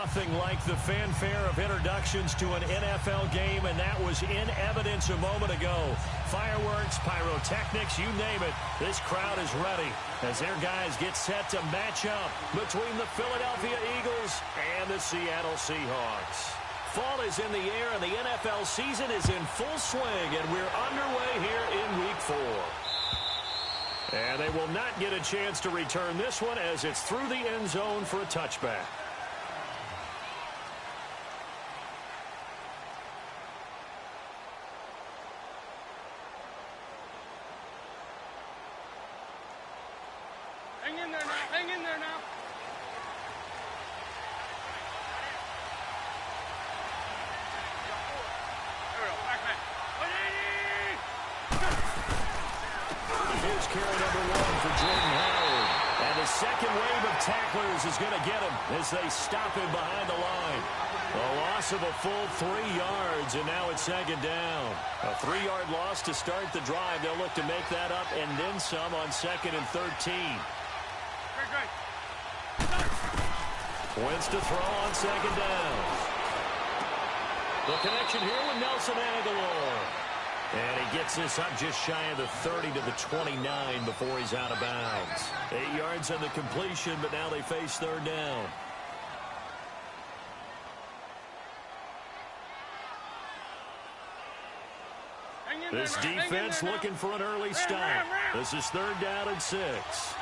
Nothing like the fanfare of introductions to an NFL game, and that was in evidence a moment ago. Fireworks, pyrotechnics, you name it. This crowd is ready as their guys get set to match up between the Philadelphia Eagles and the Seattle Seahawks. Fall is in the air, and the NFL season is in full swing, and we're underway here in Week 4. And they will not get a chance to return this one as it's through the end zone for a touchback. Hang in there now. Hang in there now. Here's carry number 1 for Jordan Howard. And the second wave of tacklers is going to get him as they stop him behind the line. A loss of a full 3 yards, and now it's second down. A 3-yard loss to start the drive. They'll look to make that up and then some on 2nd and 13. Wentz to throw on 2nd down. The connection here with Nelson Agholor. And he gets this up just shy of the 30 to the 29 before he's out of bounds. 8 yards on the completion, but now they face third down. This defense looking for an early stop. This is third down and 6.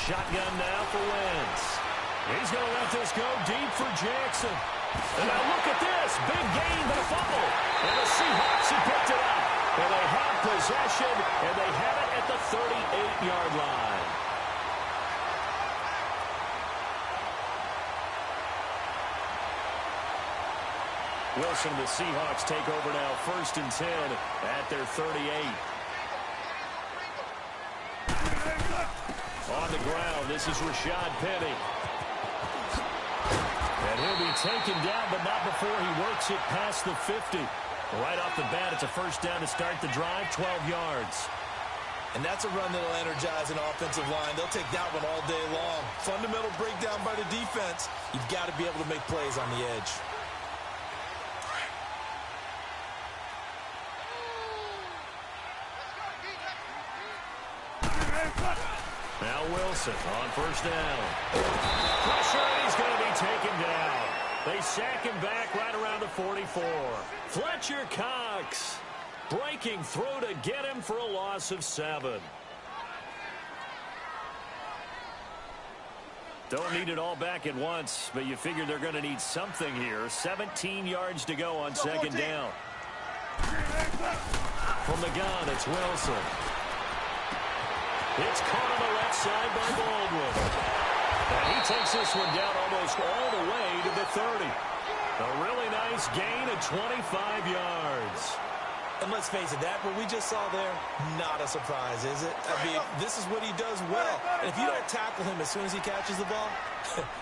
Shotgun now for Wentz. He's going to let this go deep for Jackson. And now look at this. Big gain, but a fumble. And the Seahawks have picked it up. And they have possession, and they have it at the 38-yard line. Wilson, the Seahawks take over now, 1st and 10 at their 38. On the ground, this is Rashad Penny. And he'll be taken down, but not before he works it past the 50. Right off the bat, it's a first down to start the drive, 12 yards. And that's a run that'll energize an offensive line. They'll take that one all day long. Fundamental breakdown by the defense. You've got to be able to make plays on the edge. Now Wilson on first down. Pressure, and he's going to be taken down. They sack him back right around the 44. Fletcher Cox breaking through to get him for a loss of 7. Don't need it all back at once, but you figure they're going to need something here. 17 yards to go on second down. From the gun, it's Wilson. It's caught on the left side by Baldwin. And he takes this one down almost all the way to the 30. A really nice gain of 25 yards. And let's face it, that what we just saw there, not a surprise, is it? I mean, this is what he does well. And if you don't tackle him as soon as he catches the ball,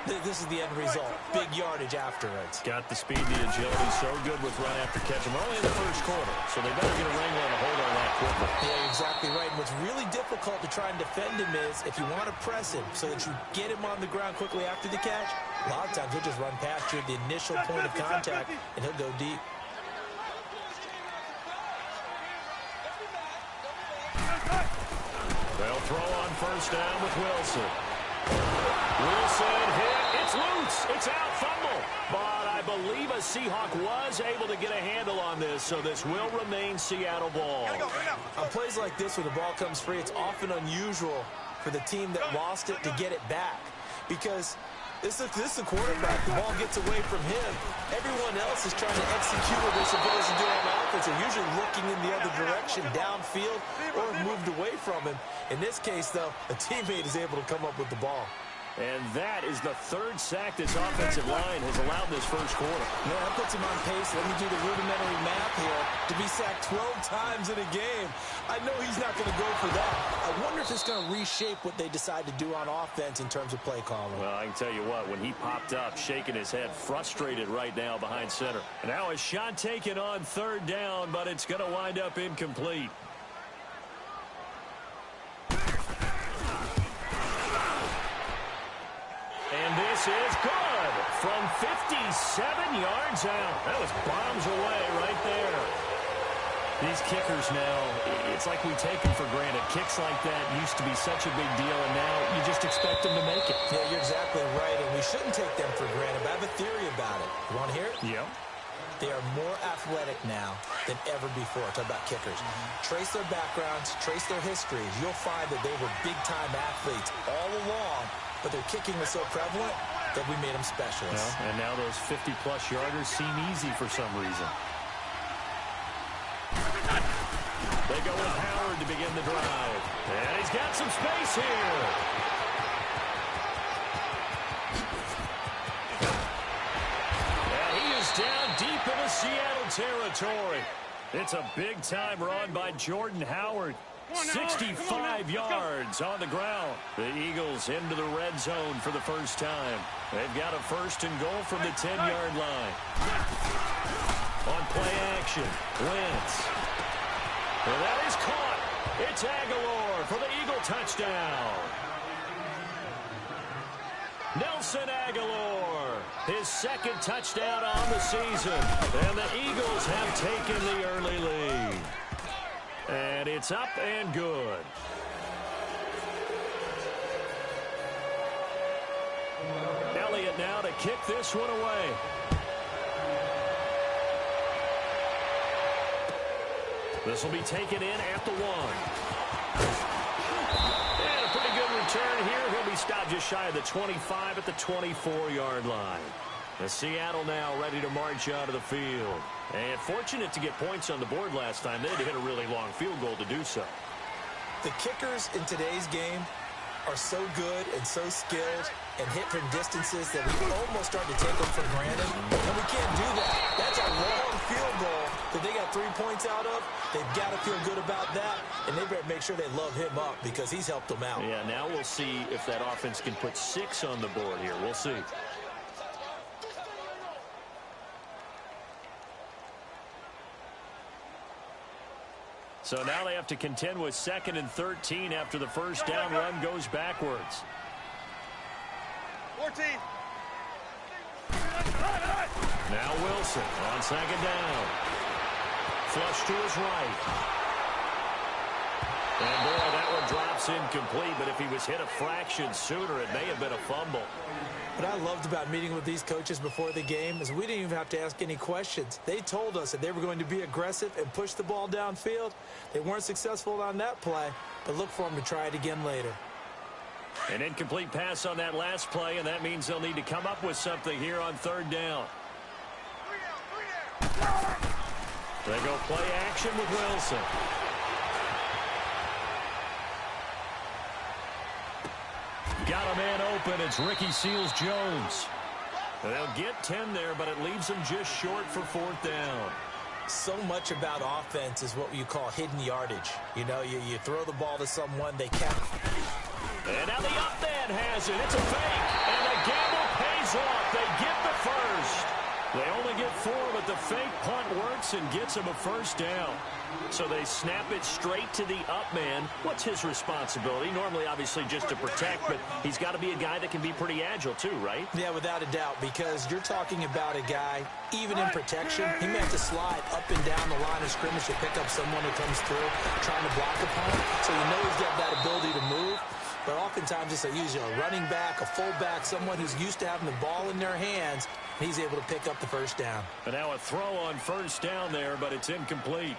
this is the end result. Big yardage afterwards. Got the speed, the agility, so good with run after catch. We're only in the first quarter, so they better get a wrangle and a hold on that quickly. Yeah, exactly right. And what's really difficult to try and defend him is if you want to press him so that you get him on the ground quickly after the catch, a lot of times he'll just run past you at the initial point of contact, and he'll go deep. They'll throw on first down with Wilson. Wilson hit. It's loose. It's out. Fumble. But I believe a Seahawk was able to get a handle on this, so this will remain Seattle ball. On plays like this where the ball comes free, it's often unusual for the team that lost it to get it back. Because this is the quarterback. The ball gets away from him. Everyone else is trying to execute what they're supposed to do on offense. They're usually looking in the other direction, downfield, or moved away from him. In this case, though, a teammate is able to come up with the ball. And that is the third sack this offensive line has allowed this first quarter. Yeah, that puts him on pace. Let me do the rudimentary math here. To be sacked 12 times in a game. I know he's not going to go for that. I wonder if it's going to reshape what they decide to do on offense in terms of play calling. Well, I can tell you what, when he popped up, shaking his head, frustrated right now behind center. Now a shot taken on third down, but it's going to wind up incomplete. this is good from 57 yards out. That was bombs away right there. These kickers now, it's like we take them for granted. Kicks like that used to be such a big deal, and now you just expect them to make it. Yeah, you're exactly right, and we shouldn't take them for granted, but I have a theory about it. You want to hear it? Yep. They are more athletic now than ever before. Talk about kickers. Trace their backgrounds, trace their histories. You'll find that they were big-time athletes all along, but their kicking was so prevalent that we made them specialists. Well, and now those 50-plus yarders seem easy for some reason. They go with Howard to begin the drive. And he's got some space here. And he is down deep in the Seattle territory. It's a big-time run by Jordan Howard. 65 yards on the ground. The Eagles into the red zone for the first time. They've got a first and goal from the 10-yard line. On play action, Wentz. And that is caught. It's Aguilar for the Eagle touchdown. Nelson Aguilar, his second touchdown on the season. And the Eagles have taken the early lead. And it's up and good. Elliott now to kick this one away. This will be taken in at the 1. And a pretty good return here. He'll be stopped just shy of the 25 at the 24-yard line. The Seattle now ready to march out of the field. And fortunate to get points on the board last time. They had to hit a really long field goal to do so. The kickers in today's game are so good and so skilled and hit from distances that we almost start to take them for granted. And we can't do that. That's a long field goal that they got 3 points out of. They've got to feel good about that, and they better make sure they love him up because he's helped them out. Yeah, now we'll see if that offense can put 6 on the board here. We'll see. So now they have to contend with 2nd and 13 after the first down run goes backwards. 14. Now Wilson on 2nd down. Flush to his right. And boy, that one drops incomplete, but if he was hit a fraction sooner, it may have been a fumble. What I loved about meeting with these coaches before the game is we didn't even have to ask any questions. They told us that they were going to be aggressive and push the ball downfield. They weren't successful on that play, but look for them to try it again later. An incomplete pass on that last play, and that means they'll need to come up with something here on 3rd down. They go play action with Wilson. Got a man open. It's Ricky Seals-Jones. They'll get 10 there, but it leaves them just short for 4th down. So much about offense is what you call hidden yardage. You know, you throw the ball to someone, they catch. And now the up man has it. It's a fake. And the gamble pays off. They get the first. They only get 4, but the fake punt works and gets them a first down. So they snap it straight to the up man. What's his responsibility? Normally, obviously, just to protect, but he's got to be a guy that can be pretty agile too, right? Yeah, without a doubt, because you're talking about a guy, even in protection, he may have to slide up and down the line of scrimmage to pick up someone who comes through trying to block the punt. So you know he's got that ability to move. But oftentimes it's usually a running back, a fullback, someone who's used to having the ball in their hands. He's able to pick up the first down. And now a throw on 1st down there, but it's incomplete.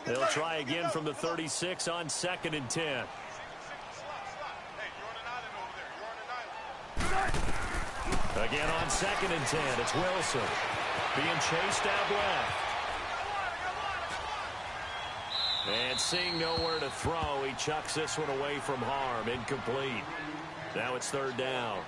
They'll try again from the 36 on 2nd and 10. Again on 2nd and 10, it's Wilson being chased out left. And seeing nowhere to throw, he chucks this one away from harm. Incomplete. Now it's 3rd down.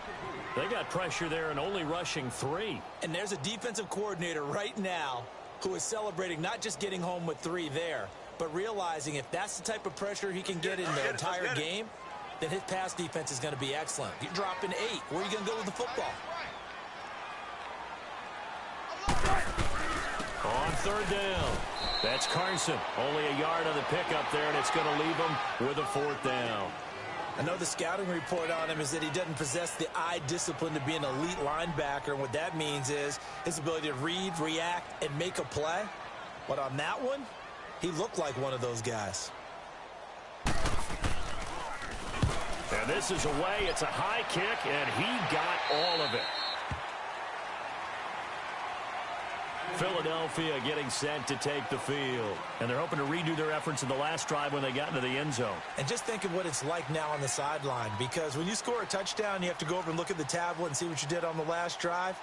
They got pressure there and only rushing 3. And there's a defensive coordinator right now who is celebrating not just getting home with 3 there, but realizing if that's the type of pressure he can get in the entire game, then his pass defense is going to be excellent. You're dropping 8. Where are you going to go with the football? On third down, that's Carson. Only a yard on the pickup there, and it's going to leave him with a fourth down. I know the scouting report on him is that he doesn't possess the eye discipline to be an elite linebacker. And what that means is his ability to read, react, and make a play. But on that one, he looked like one of those guys. And this is away. It's a high kick, and he got all of it. Philadelphia getting set to take the field. And they're hoping to redo their efforts in the last drive when they got into the end zone. And just think of what it's like now on the sideline, because when you score a touchdown, you have to go over and look at the tablet and see what you did on the last drive.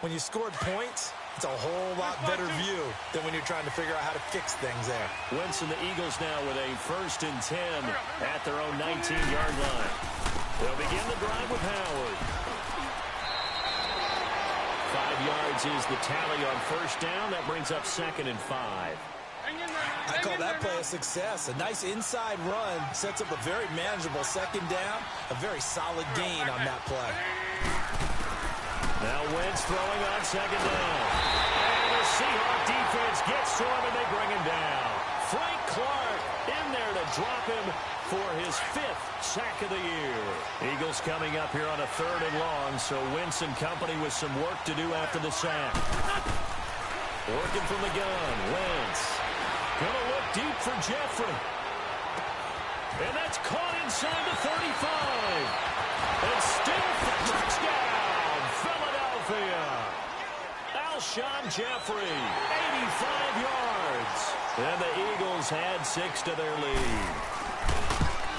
When you scored points, it's a whole lot better view than when you're trying to figure out how to fix things there. Wentz and the Eagles now with a 1st and 10 at their own 19-yard line. They'll begin the drive with Howard. 5 yards is the tally on first down. That brings up 2nd and 5. I call that play a success. A nice inside run sets up a very manageable 2nd down. A very solid gain on that play. Now Wentz throwing on 2nd down. And the Seahawks defense gets to him, and they bring him down. Frank Clark in there to drop him for his 5th sack of the year. Eagles coming up here on a 3rd and long, so Wentz and company with some work to do after the sack. Working from the gun, Wentz. Gonna look deep for Jeffrey. And that's caught inside the 35. And still for touchdown, Philadelphia. Alshon Jeffrey, 85 yards. And the Eagles had 6 to their lead.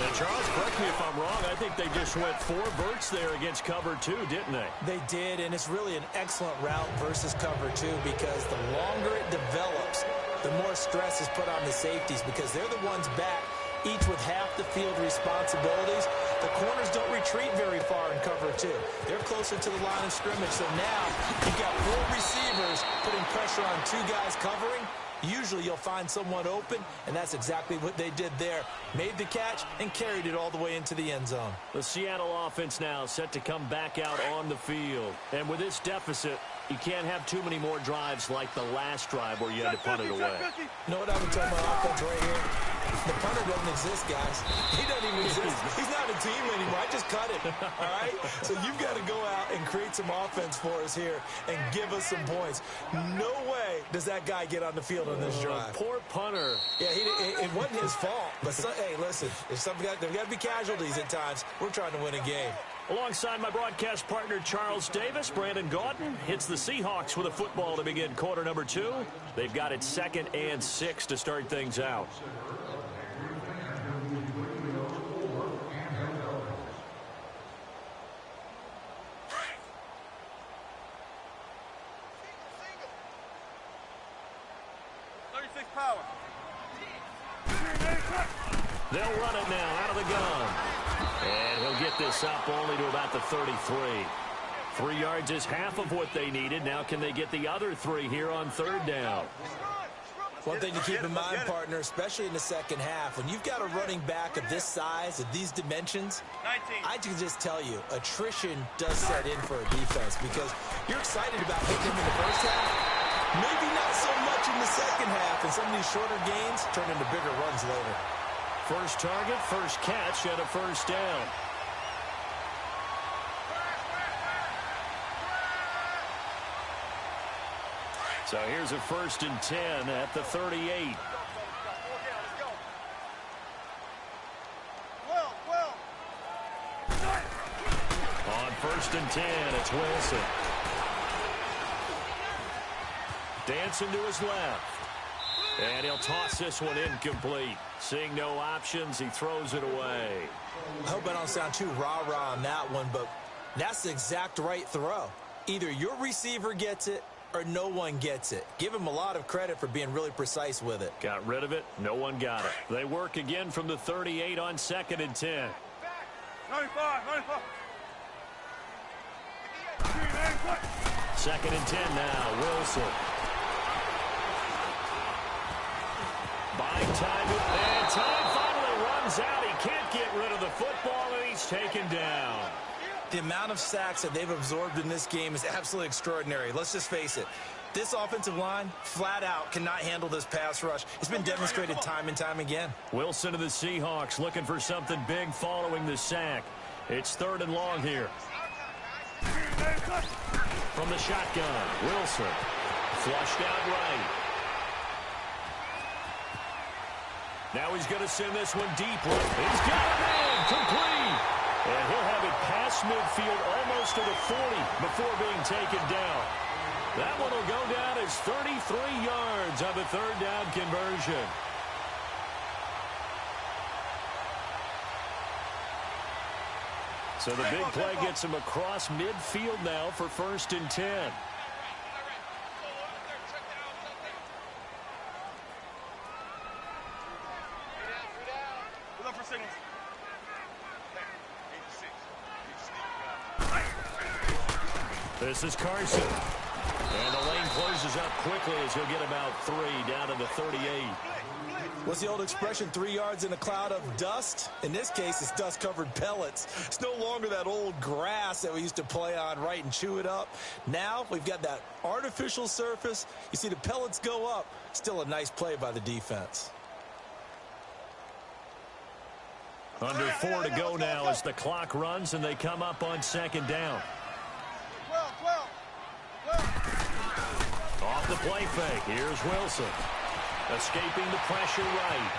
And Charles, correct me if I'm wrong, I think they just went 4 verts there against cover 2, didn't they? They did, and it's really an excellent route versus cover 2, because the longer it develops, the more stress is put on the safeties, because they're the ones back, each with half the field responsibilities. The corners don't retreat very far in cover 2. They're closer to the line of scrimmage, so now you've got 4 receivers putting pressure on 2 guys covering. Usually you'll find someone open, and that's exactly what they did there. Made the catch and carried it all the way into the end zone. The Seattle offense now set to come back out on the field. And with this deficit, you can't have too many more drives like the last drive where you had to punt it away. You know what I would tell my offense right here? The punter doesn't exist, guys. He doesn't even exist. He's not a team anymore. I just cut it, all right? So you've got to go out and create some offense for us here and give us some points. No way does that guy get on the field on this drive. Poor punter. Yeah, it wasn't his fault. But, hey, listen, there's got to be casualties at times. We're trying to win a game. Alongside my broadcast partner, Charles Davis, Brandon Gaudin hits the Seahawks with a football to begin quarter number 2. They've got it 2nd and 6 to start things out. They'll run it now out of the gun. And he'll get this up only to about the 33. 3 yards is half of what they needed. Now can they get the other 3 here on 3rd down? One thing to keep in mind, partner, especially in the second half, when you've got a running back of this size, of these dimensions, I can just tell you, attrition does set in for a defense, because you're excited about hitting him in the first half, maybe not so much in the second half, and some of these shorter gains turn into bigger runs later. First target, first catch, and a first down. So here's a 1st and 10 at the 38. On 1st and 10, it's Wilson. Dancing to his left. And he'll toss this one incomplete. Seeing no options, he throws it away. I hope I don't sound too rah-rah on that one, but that's the exact right throw. Either your receiver gets it or no one gets it. Give him a lot of credit for being really precise with it. Got rid of it. No one got it. They work again from the 38 on 2nd and 10. 95. 2nd and 10 now. Wilson. Buying time. And time finally runs out. He can't get rid of the football, and he's taken down. The amount of sacks that they've absorbed in this game is absolutely extraordinary. Let's just face it. This offensive line, flat out, cannot handle this pass rush. It's been demonstrated time and time again. Wilson of the Seahawks looking for something big following the sack. It's 3rd and long here. From the shotgun, Wilson. Flushed out right. Now he's going to send this one deep. He's got it in. Complete. And he'll have it past midfield almost to the 40 before being taken down. That one will go down as 33 yards on the 3rd down conversion. So the big play gets him across midfield now for 1st and 10. This is Carson. And the lane closes up quickly as he'll get about 3 down to the 38. What's the old expression, 3 yards in a cloud of dust? In this case, it's dust-covered pellets. It's no longer that old grass that we used to play on, right, and chew it up. Now we've got that artificial surface. You see the pellets go up. Still a nice play by the defense. Under 4 to go now as the clock runs and they come up on 2nd down. Off the play fake. Here's Wilson. Escaping the pressure right.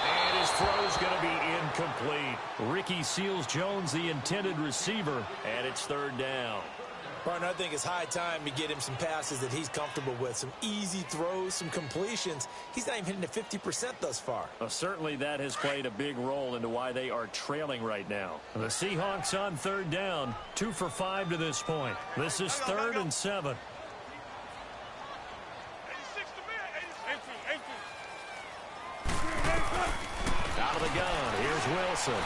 And his throw's going to be incomplete. Ricky Seals-Jones, the intended receiver, and it's 3rd down. Partner, I think it's high time to get him some passes that he's comfortable with. Some easy throws, some completions. He's not even hitting the 50% thus far. Well, certainly that has played a big role into why they are trailing right now. The Seahawks on 3rd down, 2 for 5 to this point. This is 3rd and 7. Out of the gun, here's Wilson.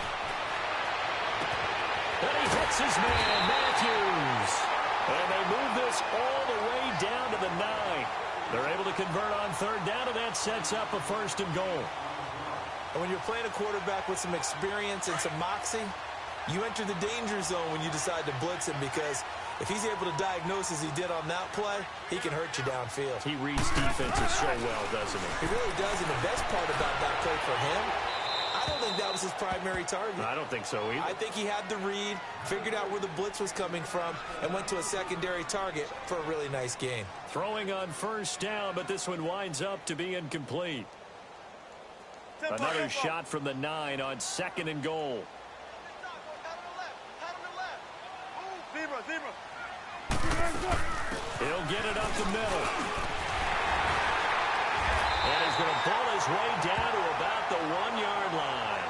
And he hits his man, Matthews. And they move this all the way down to the 9. They're able to convert on 3rd down, and that sets up a 1st and goal. And when you're playing a quarterback with some experience and some moxie, you enter the danger zone when you decide to blitz him, because if he's able to diagnose as he did on that play, he can hurt you downfield. He reads defenses so well, doesn't he? He really does, and the best part about that play for him, I don't think that was his primary target. I don't think so either. I think he had the read, figured out where the blitz was coming from, and went to a secondary target for a really nice gain. Throwing on 1st down, but this one winds up to be incomplete. Another shot from the 9 on 2nd and goal. He'll get it up the middle. And he's going to pull his way down to about the 1-yard line.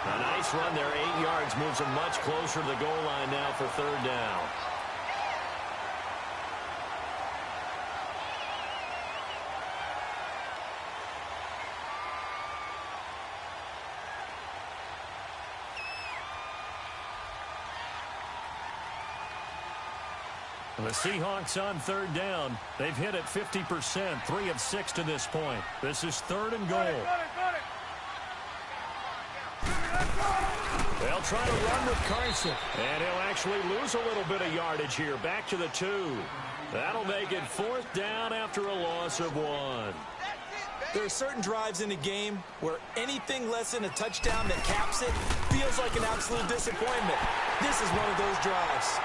A nice run there, 8 yards, moves him much closer to the goal line now for 3rd down. The Seahawks on 3rd down. They've hit it 50%, 3 of 6 to this point. This is 3rd and goal. They'll try to run with Carson. And he'll actually lose a little bit of yardage here. Back to the 2. That'll make it 4th down after a loss of 1. There are certain drives in a game where anything less than a touchdown that caps it feels like an absolute disappointment. This is one of those drives.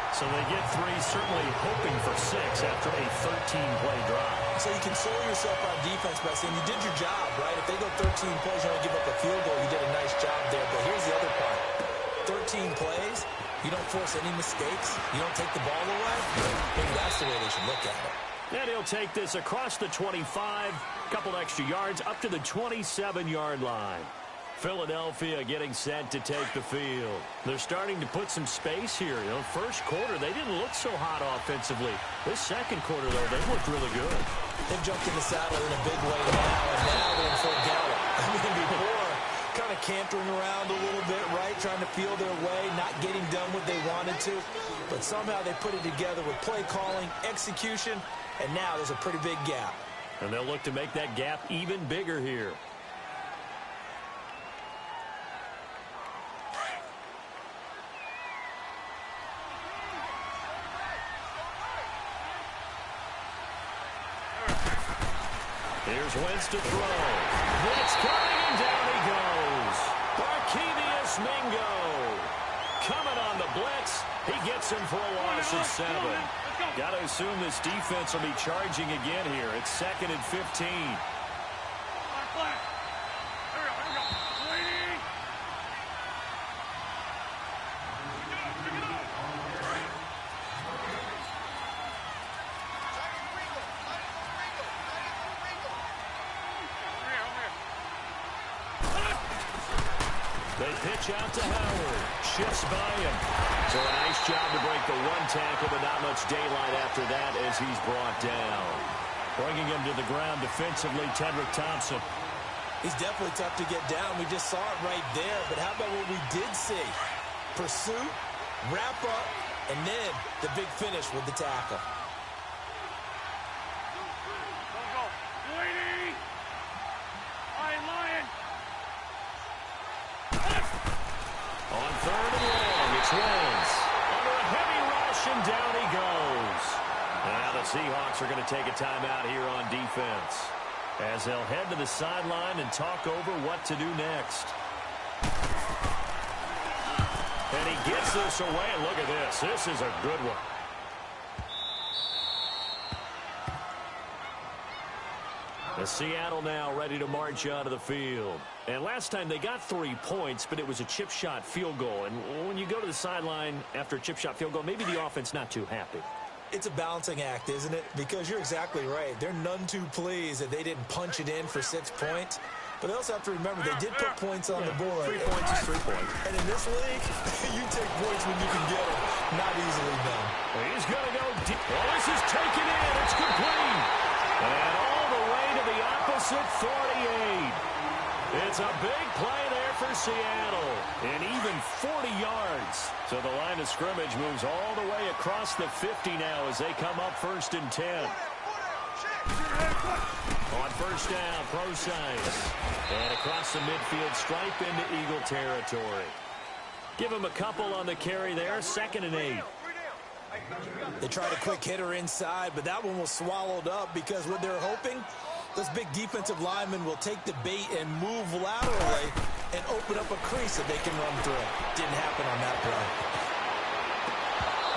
So they get 3, certainly hoping for 6 after a 13-play drive. So you console yourself on defense by saying you did your job, right? If they go 13 plays, you only give up a field goal, you did a nice job there. But here's the other part. 13 plays, you don't force any mistakes, you don't take the ball away. Maybe that's the way they should look at it. And he'll take this across the 25, couple extra yards, up to the 27-yard line. Philadelphia getting set to take the field. They're starting to put some space here. You know, first quarter, they didn't look so hot offensively. This second quarter, though, they looked really good. They've jumped in the saddle in a big way now, and now they're in full gallop. I mean, before, kind of cantering around a little bit, right, trying to feel their way, not getting done what they wanted to. But somehow they put it together with play calling, execution, and now there's a pretty big gap. And they'll look to make that gap even bigger here. Here's Wentz to throw. Blitz coming, and down he goes. Barkevious Mingo. Coming on the blitz. He gets him for a loss of 7. Got to assume this defense will be charging again here. It's 2nd and 15. They pitch out to Howard. Shifts by him. So a nice job to break the 1 tackle, but not much daylight after that as he's brought down. Bringing him to the ground defensively, Tedrick Thompson. He's definitely tough to get down. We just saw it right there. But how about what we did see? Pursuit, wrap up, and then the big finish with the tackle. On 3rd and long, it's Wentz. Under a heavy rush, and down he goes. And now the Seahawks are going to take a timeout here on defense, as they'll head to the sideline and talk over what to do next. And he gets this away, and look at this. This is a good one. The Seattle now ready to march onto the field. And last time they got 3 points, but it was a chip shot field goal. And when you go to the sideline after a chip shot field goal, maybe the offense not too happy. It's a balancing act, isn't it? Because you're exactly right. They're none too pleased that they didn't punch it in for 6 points. But they also have to remember they did put points on the board. 3 points is 3 points. And in this league, you take points when you can get them. Not easily done. He's going to go deep. Oh, this is taken in. It's complete. And all the way to the opposite 48. It's a big play there for Seattle. And even 40 yards. So the line of scrimmage moves all the way across the 50 now as they come up 1st and 10. On 1st down, Procise. And across the midfield stripe into Eagle territory. Give him a couple on the carry there. 2nd and 8. They tried a quick hitter inside, but that one was swallowed up because what they're hoping, those big defensive linemen will take the bait and move laterally and open up a crease that they can run through. Didn't happen on that play.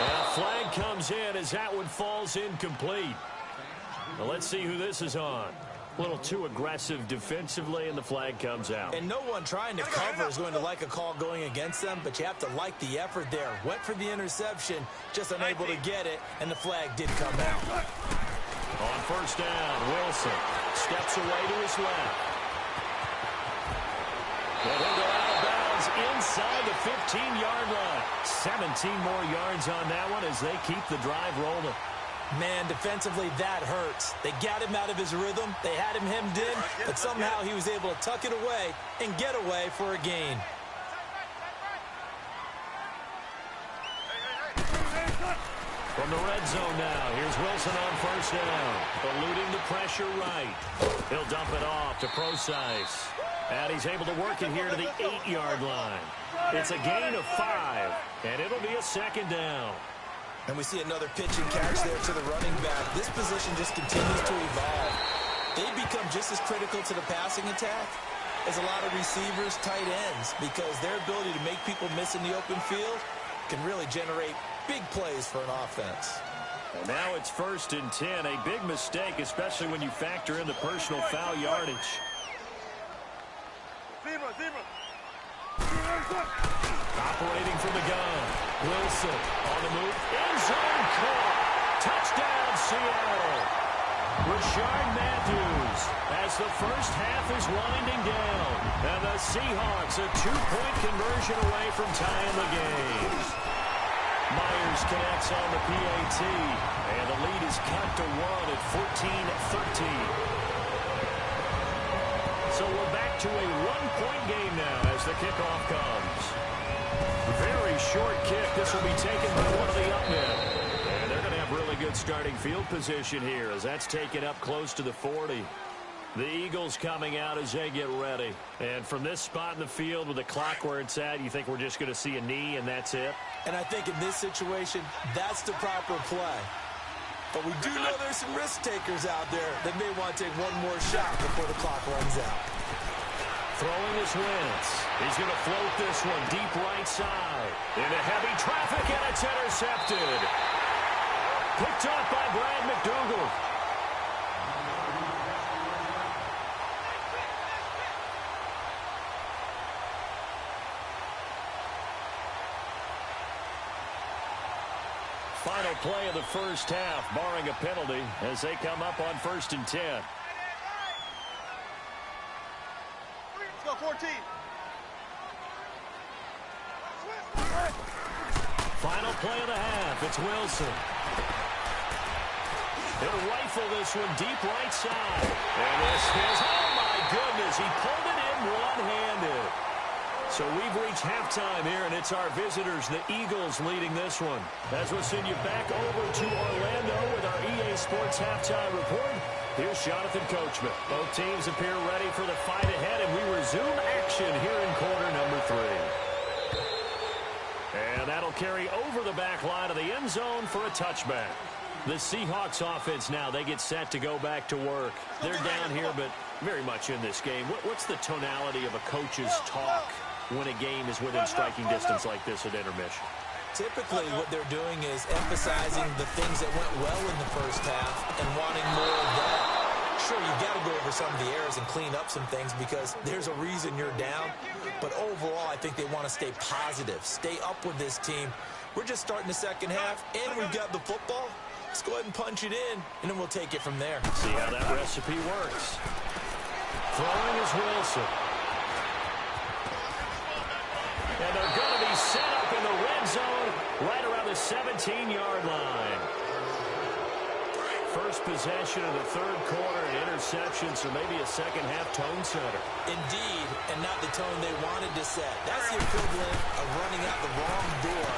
And a flag comes in as that one falls incomplete. Well, let's see who this is on. A little too aggressive defensively, and the flag comes out. And no one trying to cover is going to like a call going against them, but you have to like the effort there. Went for the interception, just unable to get it, and the flag did come out. On 1st down, Wilson steps away to his left. And he'll go out of bounds inside the 15-yard line. 17 more yards on that one as they keep the drive rolling. Man, defensively, that hurts. They got him out of his rhythm. They had him hemmed in, but somehow he was able to tuck it away and get away for a gain. From the red zone now, here's Wilson on 1st down. Eluding the pressure right. He'll dump it off to Procise. And he's able to work it here to the 8-yard line. It's a gain of 5, and it'll be a 2nd down. And we see another pitch and catch there to the running back. This position just continues to evolve. They become just as critical to the passing attack as a lot of receivers, tight ends, because their ability to make people miss in the open field can really generate big plays for an offense. And now it's 1st and 10. A big mistake, especially when you factor in the personal foul yardage. Operating from the gun. Wilson on the move. End zone caught. Touchdown, Seattle. Rashard Matthews as the first half is winding down. And the Seahawks a 2-point conversion away from tying the game. Myers connects on the PAT. And the lead is cut to 1 at 14-13. So we're back to a 1-point game now as the kickoff comes. Very short kick. This will be taken by one of the up men. And they're going to have really good starting field position here as that's taken up close to the 40. The Eagles coming out as they get ready. And from this spot in the field with the clock where it's at, you think we're just going to see a knee and that's it? And I think in this situation, that's the proper play. But we do know there's some risk takers out there that may want to take one more shot before the clock runs out. Throwing his Wentz. He's going to float this one deep right side. Into heavy traffic, and it's intercepted. Picked up by Brad McDougald. Final play of the first half, barring a penalty, as they come up on 1st and 10. Let's go, 14. Final play of the half. It's Wilson. He'll rifle this one deep right side. And this is, oh my goodness, he pulled it in one-handed. So we've reached halftime here, and it's our visitors, the Eagles, leading this one. As we'll send you back over to Orlando with our EA Sports Halftime Report, here's Jonathan Coachman. Both teams appear ready for the fight ahead, and we resume action here in quarter number 3. And that'll carry over the back line of the end zone for a touchback. The Seahawks offense now, they get set to go back to work. They're down here, but very much in this game. What's the tonality of a coach's talk when a game is within striking distance like this at intermission? Typically, what they're doing is emphasizing the things that went well in the first half and wanting more of that. Sure, you've got to go over some of the errors and clean up some things because there's a reason you're down. But overall, I think they want to stay positive, stay up with this team. We're just starting the second half, and we've got the football. Let's go ahead and punch it in, and then we'll take it from there. See how that recipe works. Throwing is Wilson. And they're going to be set up in the red zone right around the 17-yard line. First possession of the third quarter, an interception, so maybe a second-half tone setter. Indeed, and not the tone they wanted to set. That's the equivalent of running out the wrong door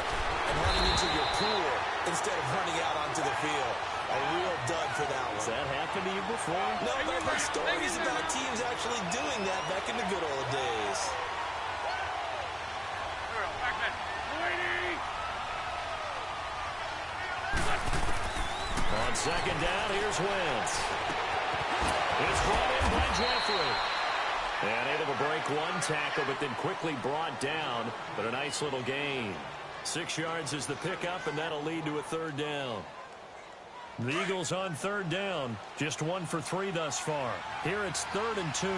and running into your pool instead of running out onto the field. A real dud for that one. Has that happened to you before? No, but I've heard stories about teams actually doing that back in the good old days. On second down, here's Wentz. It's brought in by Jeffrey. And able to break one tackle, but then quickly brought down. But a nice little gain. 6 yards is the pickup, and that'll lead to a third down. The Eagles on third down. Just 1 for 3 thus far. Here it's 3rd and 2.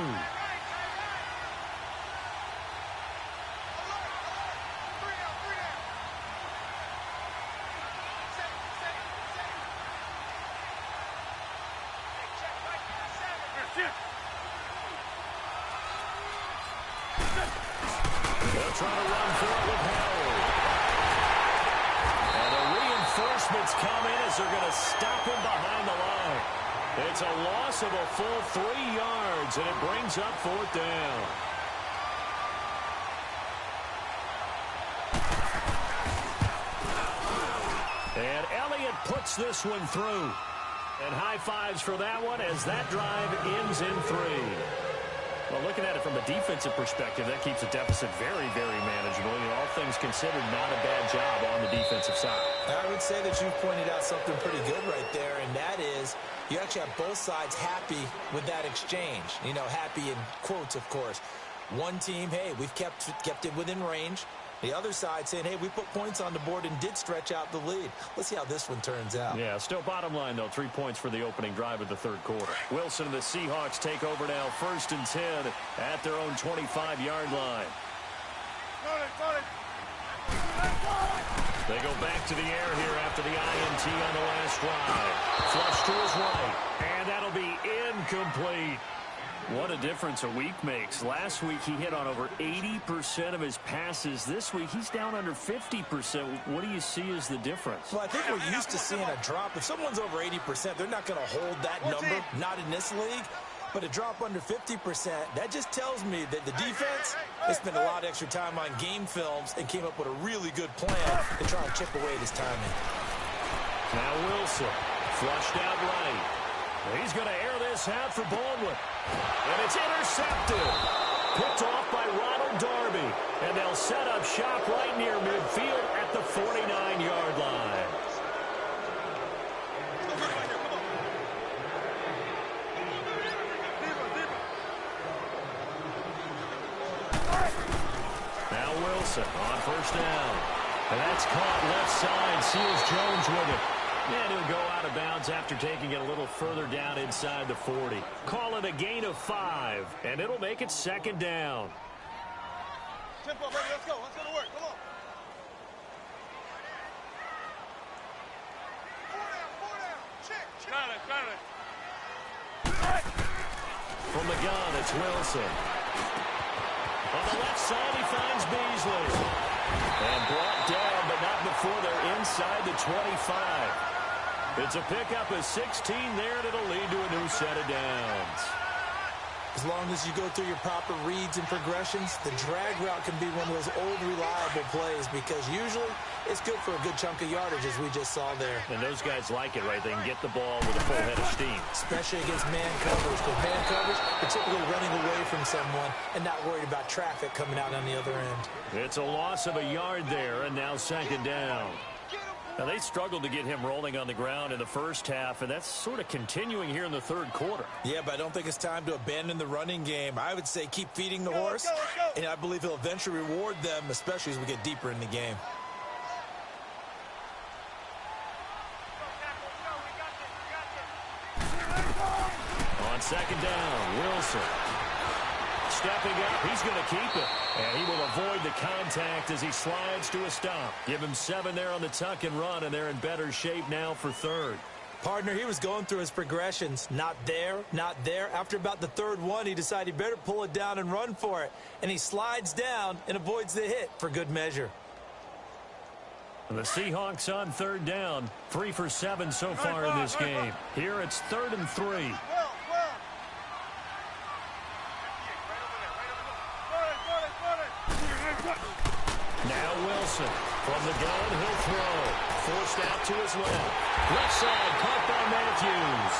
They'll try to run for it with Howard. And the reinforcements come in as they're going to stop him behind the line. It's a loss of a full 3 yards, and it brings up 4th down. And Elliott puts this one through. And high fives for that one as that drive ends in 3. Well, looking at it from a defensive perspective, that keeps the deficit very, very manageable. You know, all things considered, not a bad job on the defensive side. I would say that you've pointed out something pretty good right there, and that is you actually have both sides happy with that exchange. You know, happy in quotes, of course. One team, hey, we've kept it within range. The other side saying, hey, we put points on the board and did stretch out the lead. Let's see how this one turns out. Yeah, still bottom line, though, 3 points for the opening drive of the third quarter. Wilson and the Seahawks take over now, 1st and 10 at their own 25-yard line. They go back to the air here after the INT on the last drive. Flush to his right, and that'll be incomplete. What a difference a week makes. Last week, he hit on over 80% of his passes. This week, he's down under 50%. What do you see as the difference? Well, I think we're used to seeing a drop. If someone's over 80%, they're not going to hold that number, not in this league. But a drop under 50%, that just tells me that the defense has spent a lot of extra time on game films and came up with a really good plan to try and chip away at his timing. Now Wilson, flushed out right. He's going to air this out for Baldwin. And it's intercepted. Picked off by Ronald Darby. And they'll set up shop right near midfield at the 49-yard line. Wilson on first down. And that's caught left side. Seals Jones with it. And he'll go out of bounds after taking it a little further down inside the 40. Call it a gain of 5, and it'll make it second down. Tempo, baby, let's go. Let's go to work. Come on. Four down. Check. Got it. From the gun, it's Wilson. On the left side, he finds Beasley. And brought down, but not before they're inside the 25. It's a pickup of 16 there, and it'll lead to a new set of downs. As long as you go through your proper reads and progressions, the drag route can be one of those old reliable plays because usually it's good for a good chunk of yardage, as we just saw there. And those guys like it, right? They can get the ball with a full head of steam. Especially against man coverage. Because man coverage, you're typically running away from someone and not worried about traffic coming out on the other end. It's a loss of a yard there, and now second down. Now, they struggled to get him rolling on the ground in the first half, and that's sort of continuing here in the third quarter. Yeah, but I don't think it's time to abandon the running game. I would say keep feeding the horse, and I believe he'll eventually reward them, especially as we get deeper in the game. On second down, Wilson. Stepping up, he's going to keep it. And he will avoid the contact as he slides to a stop. Give him 7 there on the tuck and run, and they're in better shape now for third. Partner, he was going through his progressions. Not there, not there. After about the third one, he decided he better pull it down and run for it. And he slides down and avoids the hit for good measure. And the Seahawks on third down. 3 for 7 so far in this game. Here it's 3rd and 3. Now Wilson from the gun, he'll throw. Forced out to his left. Left side, caught by Matthews.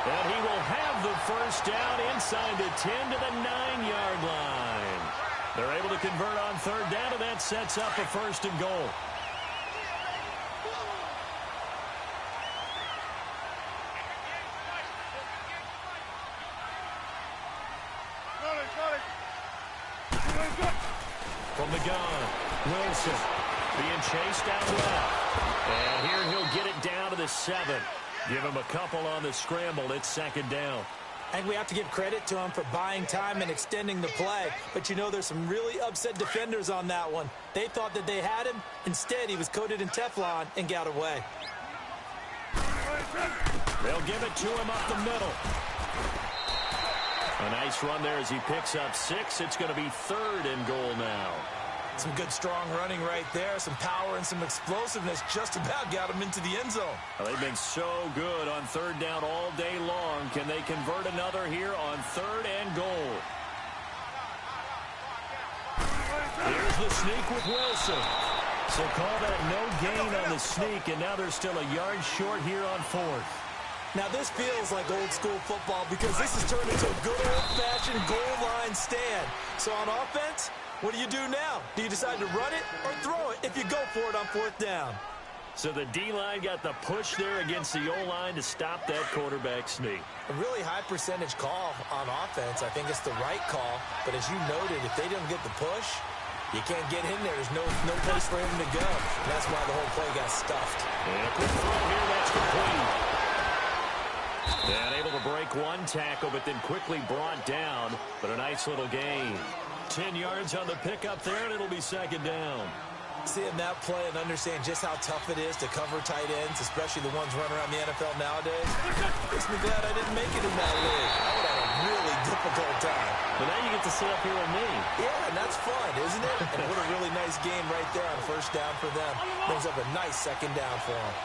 And he will have the first down inside the 10 to the 9-yard line. They're able to convert on third down, and that sets up a 1st and goal. From the gun, Wilson being chased out left. And here he'll get it down to the 7. Give him a couple on the scramble. It's second down. I think we have to give credit to him for buying time and extending the play. But, you know, there's some really upset defenders on that one. They thought that they had him. Instead, he was coated in Teflon and got away. They'll give it to him up the middle. A nice run there as he picks up 6. It's going to be 3rd and goal now. Some good, strong running right there. Some power and some explosiveness just about got him into the end zone. Well, they've been so good on third down all day long. Can they convert another here on 3rd and goal? Here's the sneak with Wilson. So call that no gain on the sneak, and now they're still a yard short here on 4th. Now, this feels like old-school football because this has turned into a good old-fashioned goal line stand. So on offense, what do you do now? Do you decide to run it or throw it if you go for it on 4th down? So the D-line got the push there against the O-line to stop that quarterback sneak. A really high percentage call on offense. I think it's the right call. But as you noted, if they didn't get the push, you can't get in there. There's no place for him to go. And that's why the whole play got stuffed. And a quick throw here, that's complete. And able to break one tackle, but then quickly brought down. But a nice little gain. 10 yards on the pickup there, and it'll be second down. Seeing that play and understand just how tough it is to cover tight ends, especially the ones running around the NFL nowadays, makes me glad I didn't make it in that league. I would have a really difficult time. But now you get to sit up here with me. Yeah, and that's fun, isn't it? And what a really nice game right there on 1st down for them. Brings up a nice second down for them.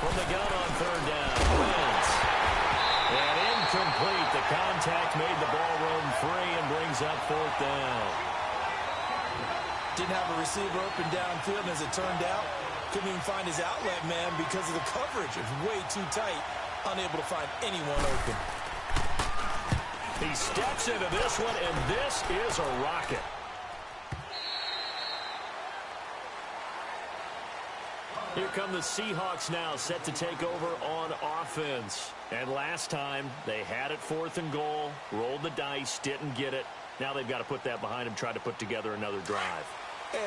From the gun on 3rd down, Wentz. And incomplete. The contact made the ball roam free and brings up 4th down. Didn't have a receiver open downfield, and as it turned out, couldn't even find his outlet man because of the coverage. It was way too tight, unable to find anyone open. He steps into this one, and this is a rocket. Here come the Seahawks now, set to take over on offense. And last time, they had it 4th and goal, rolled the dice, didn't get it. Now they've got to put that behind them, try to put together another drive.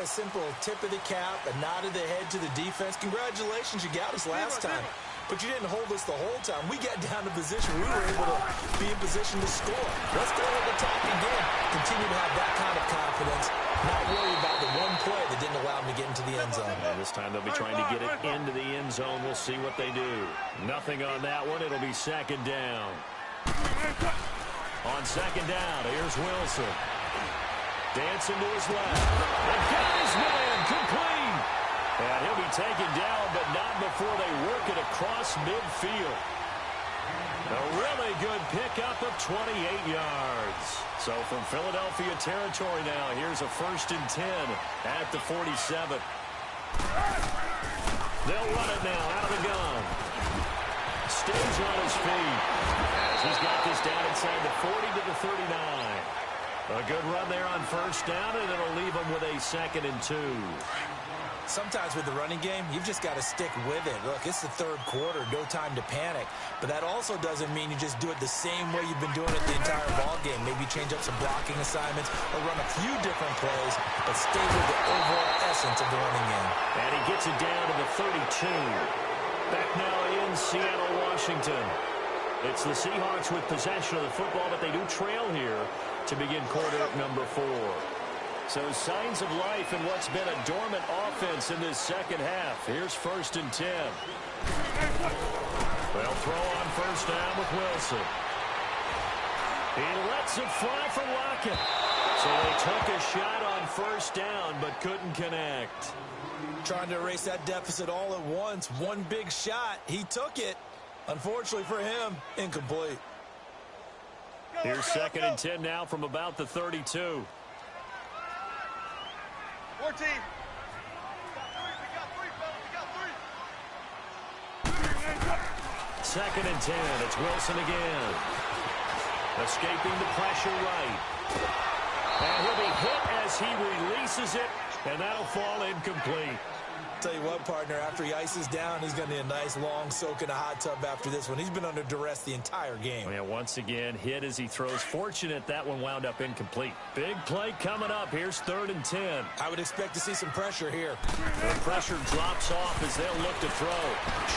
A simple tip of the cap, a nod of the head to the defense. Congratulations, you got us last time. But you didn't hold us the whole time. We got down to position. We were able to be in position to score. Let's go and attack again. Continue to have that kind of confidence. Not worry about the one play that didn't allow them to get into the end zone. And this time they'll be trying to get it into the end zone. We'll see what they do. Nothing on that one. It'll be 2nd down. On 2nd down, here's Wilson. Dancing to his left. And got his man complete. And he'll be taken down, but not before they work it across midfield. A really good pickup of 28 yards. So from Philadelphia territory now, here's a 1st and 10 at the 47. They'll run it now out of the gun. Stays on his feet as he's got this down inside the 40 to the 39. A good run there on 1st down, and it'll leave them with a 2nd and 2. Sometimes with the running game, you've just got to stick with it. Look, it's the 3rd quarter, no time to panic. But that also doesn't mean you just do it the same way you've been doing it the entire ball game. Maybe change up some blocking assignments or run a few different plays, but stay with the overall essence of the running game. And he gets it down to the 32. Back now in Seattle, Washington. It's the Seahawks with possession of the football, but they do trail here to begin quarter number 4. So signs of life in what's been a dormant offense in this 2nd half. Here's 1st and 10. They'll throw on 1st down with Wilson. He lets it fly for Lockett. So they took a shot on 1st down, but couldn't connect. Trying to erase that deficit all at once. One big shot. He took it. Unfortunately for him, incomplete. Here's 2nd and 10 now from about the 32. 14. We got 3, fellas. We got 3. 2nd and 10. It's Wilson again. Escaping the pressure right. And he'll be hit as he releases it, and that'll fall incomplete. Tell you what, partner, after he ices down, he's going to need a nice long soak in a hot tub after this one. He's been under duress the entire game. Yeah, once again, hit as he throws. Fortunate that one wound up incomplete. Big play coming up. Here's 3rd and 10. I would expect to see some pressure here. The pressure drops off as they'll look to throw.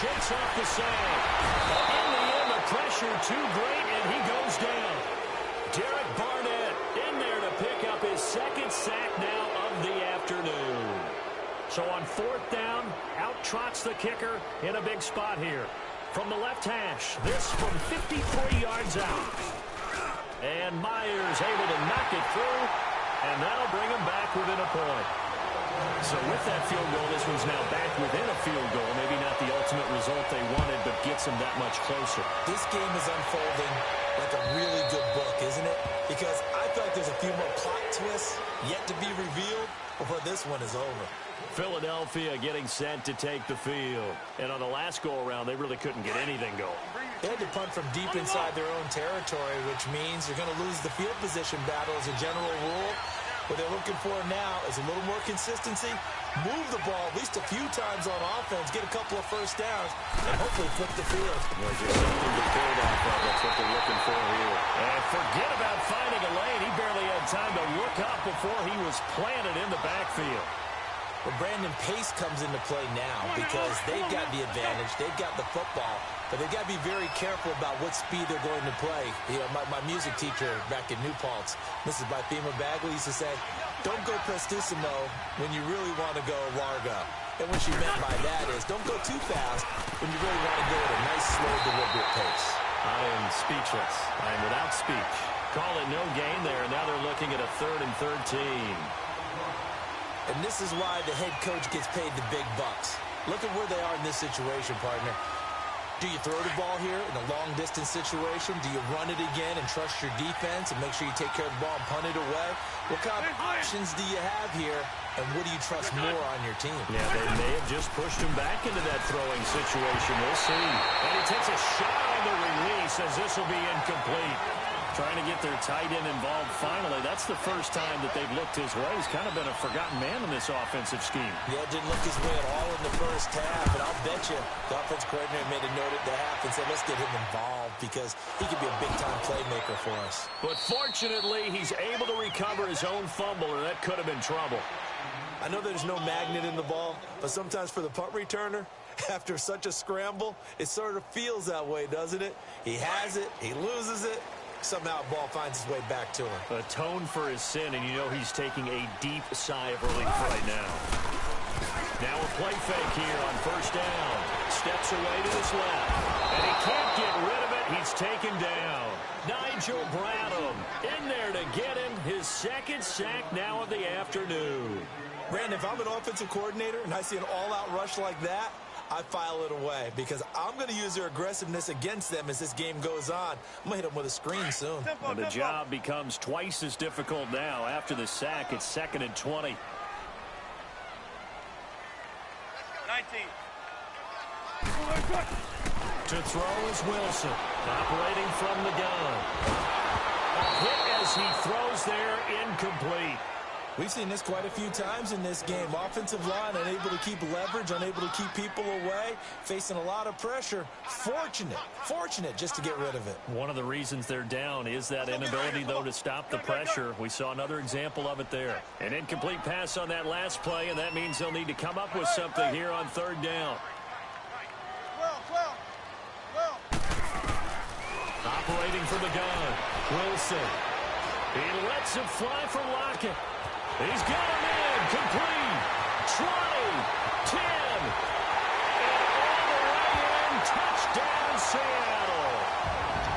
Shakes off the side. In the end, the pressure too great, and he goes down. Derek Barnett in there to pick up his 2nd sack now of the afternoon. So on 4th down, out trots the kicker in a big spot here. From the left hash, this from 53 yards out. And Myers able to knock it through, and that'll bring him back within a point. So with that field goal, this one's now back within a field goal. Maybe not the ultimate result they wanted, but gets them that much closer. This game is unfolding like a really good book, isn't it? Because I feel like there's a few more plot twists yet to be revealed before this one is over. Philadelphia getting set to take the field. And on the last go-around, they really couldn't get anything going. They had to punt from deep inside their own territory, which means you're going to lose the field position battle as a general rule. What they're looking for now is a little more consistency, move the ball at least a few times on offense, get a couple of 1st downs, and hopefully flip the field. Well, just something to build off of. That's what they're looking for here. And forget about finding a lane. He barely had time to look up before he was planted in the backfield. Well, Brandon, pace comes into play now because they've got the advantage. They've got the football, but they've got to be very careful about what speed they're going to play. You know, my music teacher back in New Paltz, Mrs. Bythema Bagley, used to say, don't go prestissimo when you really want to go largo. And what she meant by that is don't go too fast when you really want to go at a nice, slow, deliberate pace. I am speechless. I am without speech. Call it no gain there, and now they're looking at a 3rd and 13. And this is why the head coach gets paid the big bucks. Look at where they are in this situation, partner. Do you throw the ball here in a long-distance situation? Do you run it again and trust your defense and make sure you take care of the ball and punt it away? What kind of options do you have here, and what do you trust more on your team? Yeah, they may have just pushed him back into that throwing situation. We'll see. And he takes a shot on the release as this will be incomplete. Trying to get their tight end involved finally. That's the first time that they've looked his way. He's kind of been a forgotten man in this offensive scheme. Yeah, didn't look his way at all in the first half. But I'll bet you the offense coordinator made a note at the half and said, let's get him involved because he could be a big-time playmaker for us. But fortunately, he's able to recover his own fumble, or that could have been trouble. I know there's no magnet in the ball, but sometimes for the punt returner, after such a scramble, it sort of feels that way, doesn't it? He has it, he loses it. Somehow the ball finds its way back to him. Atone for his sin, and you know he's taking a deep sigh of relief right now. Now a play fake here on first down. Steps away to his left. And he can't get rid of it. He's taken down. Nigel Bradham in there to get him his second sack now of the afternoon. Brandon, if I'm an offensive coordinator and I see an all-out rush like that, I file it away because I'm going to use their aggressiveness against them as this game goes on. I'm going to hit them with a screen soon. And the job becomes twice as difficult now. After the sack, it's 2nd and 20. 19. To throw is Wilson, operating from the gun. A hit as he throws there, incomplete. We've seen this quite a few times in this game. Offensive line unable to keep leverage, unable to keep people away, facing a lot of pressure. Fortunate just to get rid of it. One of the reasons they're down is that inability, though, to stop the pressure. We saw another example of it there. An incomplete pass on that last play, and that means they'll need to come up with something here on 3rd down. 12. Operating from the gun, Wilson. He lets it fly for Lockett. He's got him in, complete, 20, 10, and all the way in, touchdown Seattle.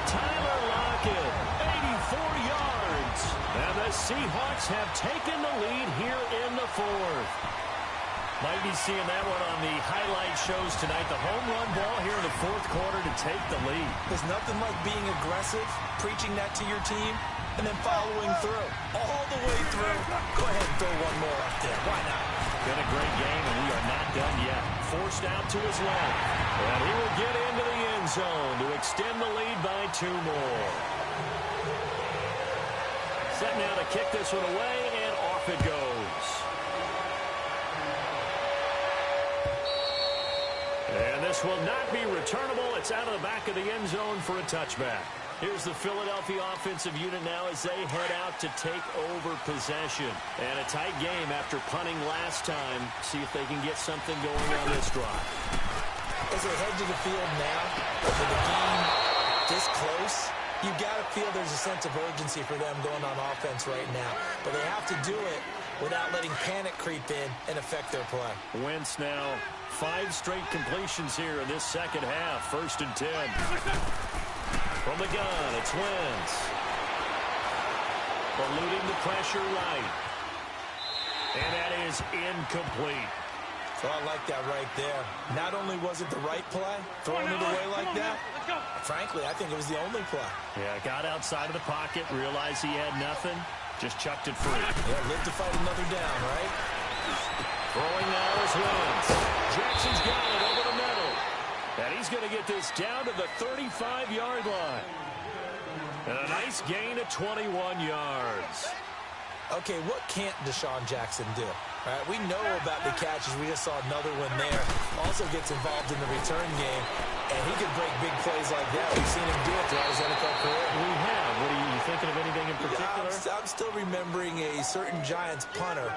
Tyler Lockett, 84 yards, and the Seahawks have taken the lead here in the 4th. Might be seeing that one on the highlight shows tonight. The home run ball here in the 4th quarter to take the lead. There's nothing like being aggressive, preaching that to your team, and then following through. All the way through. Go ahead and throw one more up there. Why not? Been a great game, and we are not done yet. Forced out to his left. And he will get into the end zone to extend the lead by 2 more. Set now to kick this one away, and off it goes. And this will not be returnable. It's out of the back of the end zone for a touchback. Here's the Philadelphia offensive unit now as they head out to take over possession. And a tight game after punting last time. See if they can get something going on this drive. As they head to the field now, with the game this close, you've got to feel there's a sense of urgency for them going on offense right now. But they have to do it without letting panic creep in and affect their play. Wentz now 5 straight completions here in this second half. 1st and 10. From the gun, it's Wentz. Eluding the pressure right. And that is incomplete. So I like that right there. Not only was it the right play, throwing it away like that, frankly, I think it was the only play. Yeah, got outside of the pocket, realized he had nothing, just chucked it free. Yeah, live to fight another down, right? Throwing now is Wentz. Jackson's got it over the middle. And he's going to get this down to the 35-yard line. And a nice gain of 21 yards. Okay, what can't Deshaun Jackson do? All right, we know about the catches. We just saw another one there. Also gets involved in the return game, and he can break big plays like that. We've seen him do it throughout his NFL career. We have. What are you thinking of anything in particular? I'm still remembering a certain Giants punter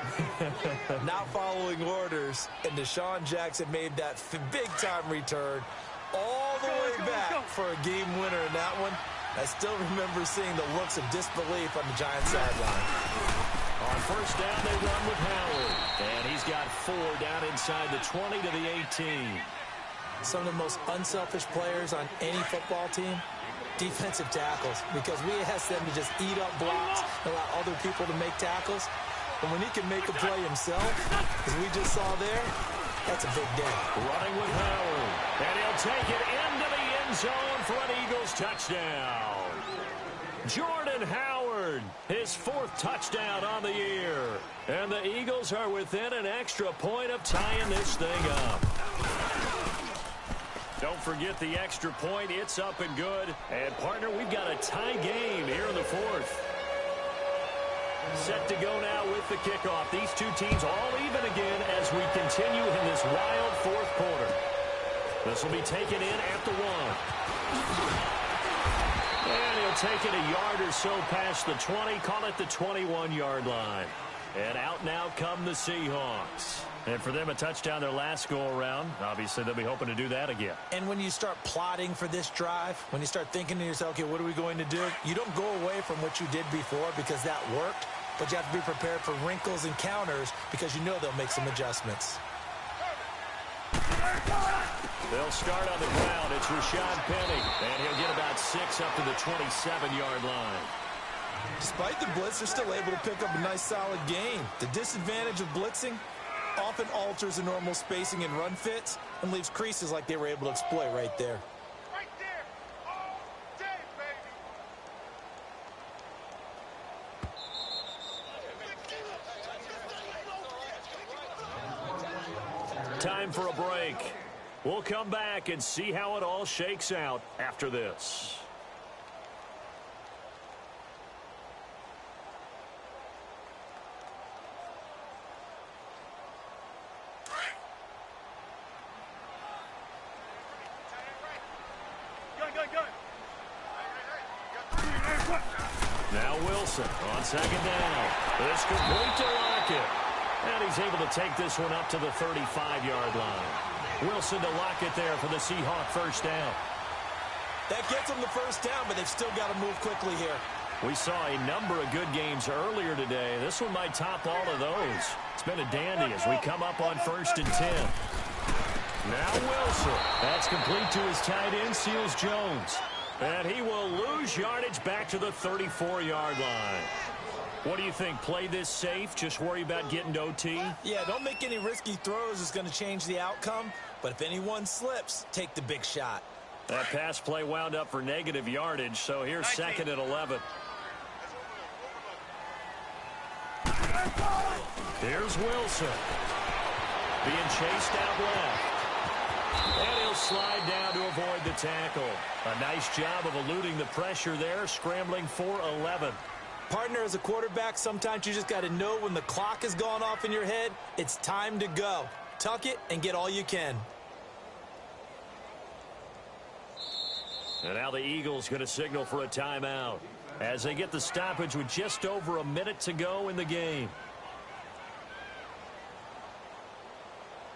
not following orders, and Deshaun Jackson made that big-time return all the way back for a game winner in that one. I still remember seeing the looks of disbelief on the Giants sideline. On first down, they run with Howard. And he's got 4 down inside the 20 to the 18. Some of the most unselfish players on any football team, defensive tackles, because we ask them to just eat up blocks and allow other people to make tackles. But when he can make a play himself, as we just saw there, that's a big day. Running with Howard. And he'll take it into the end zone for an Eagles touchdown. Jordan Howard, his 4th touchdown on the year. And the Eagles are within an extra point of tying this thing up. Don't forget the extra point. It's up and good. And, partner, we've got a tie game here in the fourth. Set to go now with the kickoff. These two teams all even again as we continue in this wild fourth quarter. This will be taken in at the 1. And he'll take it a yard or so past the 20. Call it the 21-yard line. And out now come the Seahawks. And for them, a touchdown their last go-around. Obviously, they'll be hoping to do that again. And when you start plotting for this drive, when you start thinking to yourself, okay, what are we going to do? You don't go away from what you did before because that worked, but you have to be prepared for wrinkles and counters because you know they'll make some adjustments. They'll start on the ground. It's Rashad Penny, and he'll get about 6 up to the 27-yard line. Despite the blitz, they're still able to pick up a nice, solid gain. The disadvantage of blitzing often alters the normal spacing and run fits and leaves creases like they were able to exploit right there. Right there. All day, baby. Time for a break. We'll come back and see how it all shakes out after this. Now Wilson on second down. It's complete to Lockett. And he's able to take this one up to the 35-yard line. Wilson to Lockett there for the Seahawk first down. That gets them the first down, but they've still got to move quickly here. We saw a number of good games earlier today. This one might top all of those. It's been a dandy as we come up on 1st and 10. Now Wilson. That's complete to his tight end, Seals Jones. And he will lose yardage back to the 34-yard line. What do you think? Play this safe? Just worry about getting to OT? Yeah, don't make any risky throws. It's going to change the outcome. But if anyone slips, take the big shot. That pass play wound up for negative yardage, so here's 2nd and 11. Here's Wilson. Being chased out left. And he'll slide down to avoid the tackle. A nice job of eluding the pressure there, scrambling for 11. Partner, as a quarterback, sometimes you just got to know when the clock has gone off in your head, it's time to go. Tuck it and get all you can. And now the Eagles going to signal for a timeout as they get the stoppage with just over a minute to go in the game.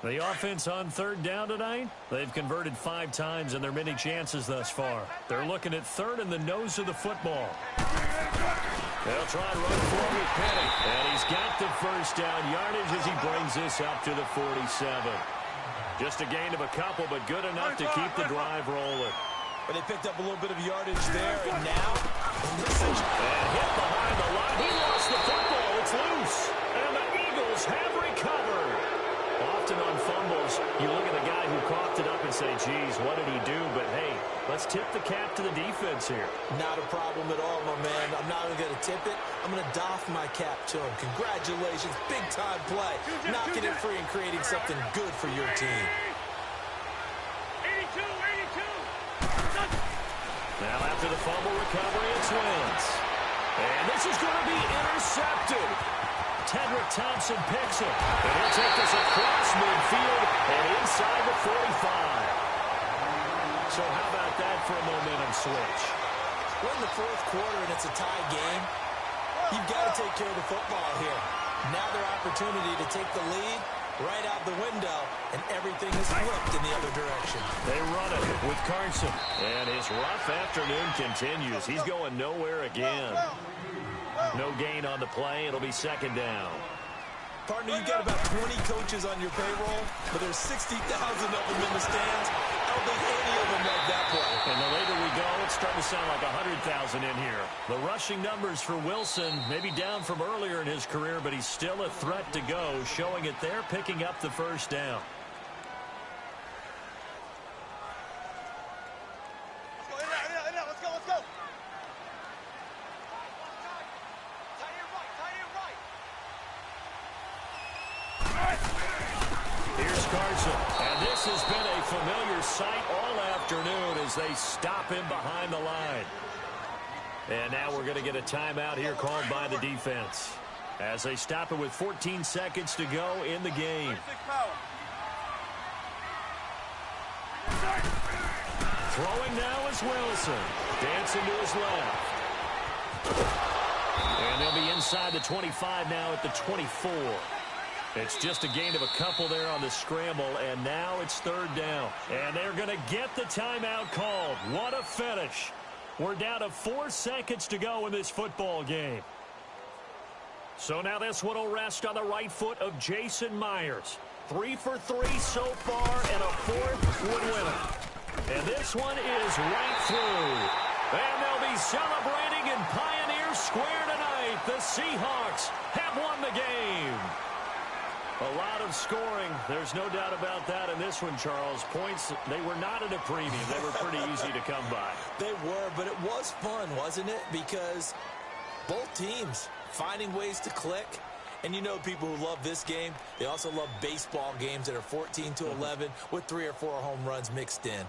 The offense on 3rd down tonight, they've converted 5 times in their many chances thus far. They're looking at 3rd in the nose of the football. They'll try and run for it with Penny. And he's got the first down yardage as he brings this up to the 47. Just a gain of a couple, but good enough to keep the drive rolling. But they picked up a little bit of yardage there, and now, and hit behind the line. He lost the football. It's loose. And the Eagles have recovered. Often on fumbles, you look at the guy who coughed it up and say, geez, what did he do? But, hey, let's tip the cap to the defense here. Not a problem at all, my man. I'm not even going to tip it. I'm going to doff my cap to him. Congratulations. Big-time play. Knocking it free and creating something good for your team. 82, 82. Now after the fumble recovery, it's Wentz. And this is going to be intercepted. Tedrick Thompson picks it. And he'll take this across midfield and inside the 45. So how about that for a momentum switch? We're in the 4th quarter and it's a tie game. You've got to take care of the football here. Now their opportunity to take the lead right out the window, and everything is flipped in the other direction. They run it with Carson. And his rough afternoon continues. He's going nowhere again. No gain on the play. It'll be 2nd down. Partner, you've got about 20 coaches on your payroll, but there's 60,000 of them in the stands. I don't think any of them like that play. And the later we go, it's starting to sound like 100,000 in here. The rushing numbers for Wilson, maybe down from earlier in his career, but he's still a threat to go, showing it there, picking up the first down. Let's go, let's go. Here's Carson, and this has been a familiar sight all afternoon as they stop him behind the line. And now we're going to get a timeout here called by the defense as they stop it with 14 seconds to go in the game. Throwing now is Wilson. Dancing to his left. And they'll be inside the 25 now at the 24. It's just a gain of a couple there on the scramble, and now it's third down. And they're going to get the timeout called. What a finish. We're down to 4 seconds to go in this football game. So now this one will rest on the right foot of Jason Myers. 3 for 3 so far, and a fourth would win it. And this one is right through. And they'll be celebrating in Pioneer Square tonight. The Seahawks have won the game. A lot of scoring. There's no doubt about that in this one, Charles. Points, they were not in a premium. They were pretty easy to come by. They were, but it was fun, wasn't it? Because both teams finding ways to click. And you know people who love this game, they also love baseball games that are 14-11 with 3 or 4 home runs mixed in.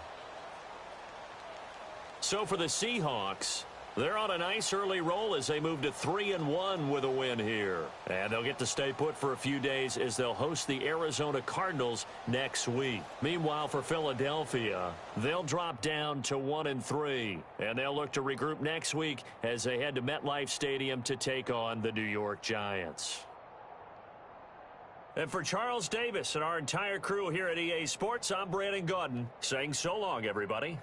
So for the Seahawks, they're on a nice early roll as they move to 3-1 with a win here. And they'll get to stay put for a few days as they'll host the Arizona Cardinals next week. Meanwhile, for Philadelphia, they'll drop down to 1-3. And they'll look to regroup next week as they head to MetLife Stadium to take on the New York Giants. And for Charles Davis and our entire crew here at EA Sports, I'm Brandon Gaudin saying so long, everybody.